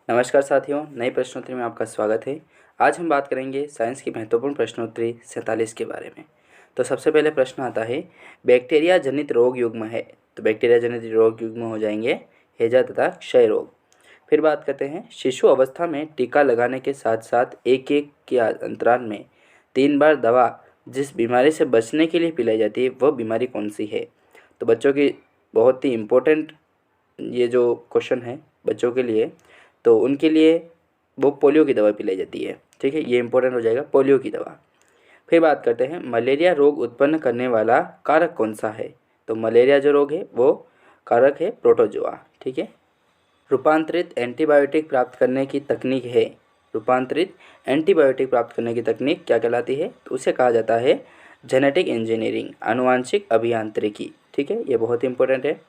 नमस्कार साथियों, नए प्रश्नोत्तरी में आपका स्वागत है। आज हम बात करेंगे साइंस की महत्वपूर्ण प्रश्नोत्तरी 47 के बारे में। तो सबसे पहले प्रश्न आता है, बैक्टीरिया जनित रोग युग्म है। तो बैक्टीरिया जनित रोग युग्म हो जाएंगे हैजा तथा क्षय रोग। फिर बात करते हैं, शिशु अवस्था में टीका लगाने के साथ साथ एक एक के अंतराल में 3 बार दवा जिस बीमारी से बचने के लिए पिलाई जाती है वह बीमारी कौन सी है। तो बच्चों की बहुत ही इम्पोर्टेंट ये जो क्वेश्चन है बच्चों के लिए, तो उनके लिए वो पोलियो की दवा पिलाई जाती है। ठीक है, ये इंपॉर्टेंट हो जाएगा, पोलियो की दवा। फिर बात करते हैं, मलेरिया रोग उत्पन्न करने वाला कारक कौन सा है। तो मलेरिया जो रोग है वो कारक है प्रोटोजोआ। ठीक है, रूपांतरित एंटीबायोटिक प्राप्त करने की तकनीक है। रूपांतरित एंटीबायोटिक प्राप्त करने की तकनीक क्या कहलाती है। तो उसे कहा जाता है जेनेटिक इंजीनियरिंग, आनुवांशिक अभियांत्रिकी। ठीक है, ये बहुत इंपॉर्टेंट है।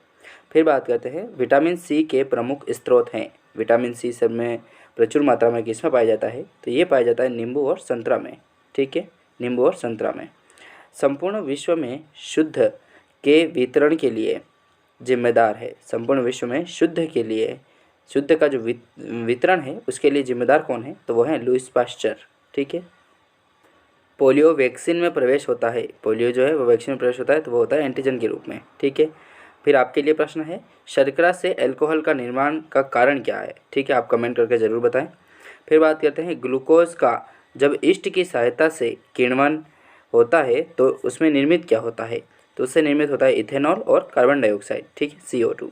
फिर बात करते हैं, विटामिन सी के प्रमुख स्रोत हैं। विटामिन सी सब में प्रचुर मात्रा में किसमें पाया जाता है। तो ये पाया जाता है नींबू और संतरा में। ठीक है, नींबू और संतरा में। संपूर्ण विश्व में शुद्ध के वितरण के लिए जिम्मेदार है। संपूर्ण विश्व में शुद्ध के लिए, शुद्ध का जो वितरण है उसके लिए जिम्मेदार कौन है। तो वो है लुईस पाश्चर। ठीक है, पोलियो वैक्सीन में प्रवेश होता है। पोलियो जो है वो वैक्सीन में प्रवेश होता है तो वो होता है एंटीजन के रूप में। ठीक है, फिर आपके लिए प्रश्न है, शर्करा से अल्कोहल का निर्माण का कारण क्या है। ठीक है, आप कमेंट करके ज़रूर बताएं। फिर बात करते हैं, ग्लूकोज का जब ईस्ट की सहायता से किण्वन होता है तो उसमें निर्मित क्या होता है। तो उससे निर्मित होता है इथेनॉल और कार्बन डाइऑक्साइड। ठीक है, CO2।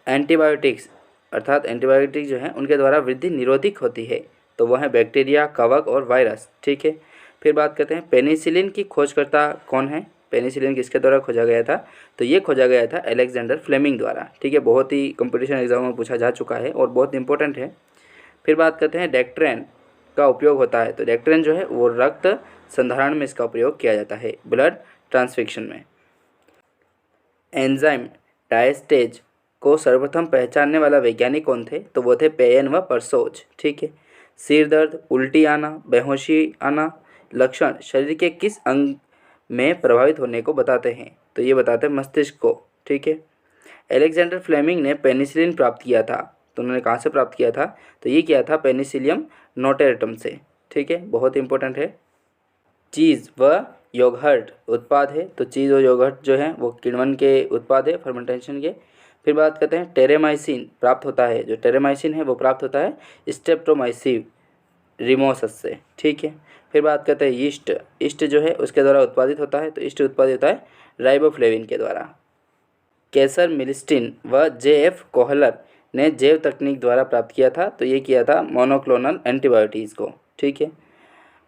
एंटीबायोटिक्स अर्थात एंटीबायोटिक जो है उनके द्वारा वृद्धि निरोधिक होती है। तो वह है बैक्टीरिया, कवक और वायरस। ठीक है, फिर बात करते हैं, पेनिसिलिन की खोजकर्ता कौन है। पेनिसिलिन किसके द्वारा खोजा गया था। तो ये खोजा गया था अलेक्जेंडर फ्लेमिंग द्वारा। ठीक है, बहुत ही कंपटीशन एग्जाम में पूछा जा चुका है और बहुत इंपॉर्टेंट है। फिर बात करते हैं, डेक्ट्रेन का उपयोग होता है। तो डेक्ट्रेन जो है वो रक्त संधारण में इसका प्रयोग किया जाता है, ब्लड ट्रांसफ्यूजन में। एंजाइम डायस्टेज को सर्वप्रथम पहचानने वाला वैज्ञानिक कौन थे। तो वो थे पेयन व परसोज। ठीक है, सिर दर्द, उल्टी आना, बेहोशी आना लक्षण शरीर के किस अंग में प्रभावित होने को बताते हैं। तो ये बताते हैं मस्तिष्क को। ठीक है, अलेक्जेंडर फ्लेमिंग ने पेनिसिलिन प्राप्त किया था। तो उन्होंने कहाँ से प्राप्त किया था। तो ये किया था पेनिसिलियम नोटेरेटम से। ठीक है, बहुत इंपॉर्टेंट है। चीज़ व योगर्ट उत्पाद है। तो चीज़ और योगर्ट जो है वो किण्वन के उत्पाद है, फर्मेंटेशन के। फिर बात करते हैं, टेरेमाइसिन प्राप्त होता है। जो टेरेमाइसिन है वो प्राप्त होता है स्ट्रेप्टोमाइसिस रिमोसस से। ठीक है, फिर बात करते हैं, यीस्ट। यीस्ट जो है उसके द्वारा उत्पादित होता है। तो यीस्ट उत्पादित होता है राइबोफ्लेविन के द्वारा। केसर मिलिस्टिन व JF कोहलर ने जैव तकनीक द्वारा प्राप्त किया था। तो ये किया था मोनोक्लोनल एंटीबायोटिक्स को। ठीक है,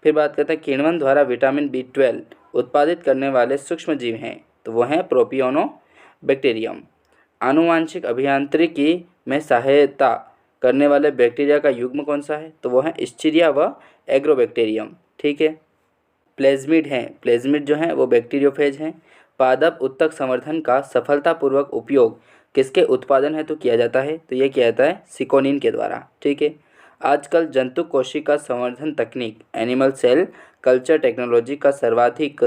फिर बात करते हैं, किण्वन द्वारा विटामिन B12 उत्पादित करने वाले सूक्ष्म जीव हैं। तो वो हैं प्रोपियोनो बैक्टीरियम। आनुवांशिक अभियांत्रिकी में सहायता करने वाले बैक्टीरिया का युग्म कौन सा है। तो वो है स्टीरिया व एग्रोबैक्टीरियम। ठीक है, प्लेज्मिड हैं। प्लेज्मिड जो हैं वो बैक्टीरियोफेज हैं। पादप उत्तक संवर्धन का सफलतापूर्वक उपयोग किसके उत्पादन हेतु किया जाता है। तो ये किया जाता है सिकोनिन के द्वारा। ठीक है, आजकल जंतु कोशिका संवर्धन तकनीक एनिमल सेल कल्चर टेक्नोलॉजी का सर्वाधिक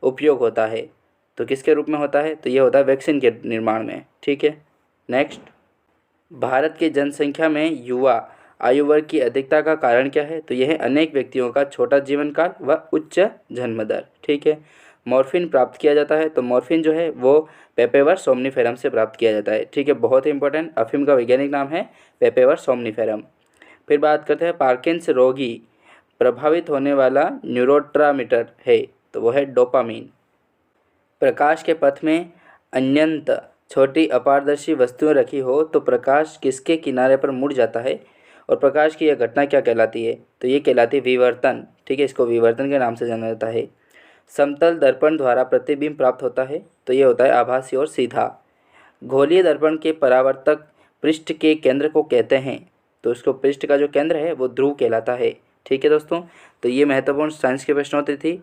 उपयोग होता है। तो किसके रूप में होता है। तो ये होता है वैक्सीन के निर्माण में। ठीक है, नेक्स्ट, भारत की जनसंख्या में युवा आयु वर्ग की अधिकता का कारण क्या है। तो यह है अनेक व्यक्तियों का छोटा जीवन काल व उच्च जन्म दर। ठीक है, मॉर्फिन प्राप्त किया जाता है। तो मॉर्फिन जो है वो पेपेवर सोमनीफेरम से प्राप्त किया जाता है। ठीक है, बहुत ही इंपॉर्टेंट, अफीम का वैज्ञानिक नाम है पेपेवर सोमनीफेरम। फिर बात करते हैं, पार्किंस रोगी प्रभावित होने वाला न्यूरोट्रांसमीटर है। तो वो है डोपामीन। प्रकाश के पथ में अनंत छोटी अपारदर्शी वस्तुएं रखी हो तो प्रकाश किसके किनारे पर मुड़ जाता है और प्रकाश की यह घटना क्या कहलाती है। तो ये कहलाती है विवर्तन। ठीक है, इसको विवर्तन के नाम से जाना जाता है। समतल दर्पण द्वारा प्रतिबिंब प्राप्त होता है। तो ये होता है आभासी और सीधा। गोलीय दर्पण के परावर्तक पृष्ठ के केंद्र को कहते हैं। तो उसको पृष्ठ का जो केंद्र है वो ध्रुव कहलाता है। ठीक है दोस्तों, तो ये महत्वपूर्ण साइंस की प्रश्नोत्तरी थी।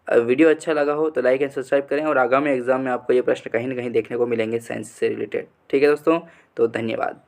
वीडियो अच्छा लगा हो तो लाइक एंड सब्सक्राइब करें और आगामी एग्जाम में आपको ये प्रश्न कहीं ना कहीं देखने को मिलेंगे साइंस से रिलेटेड। ठीक है दोस्तों, तो धन्यवाद।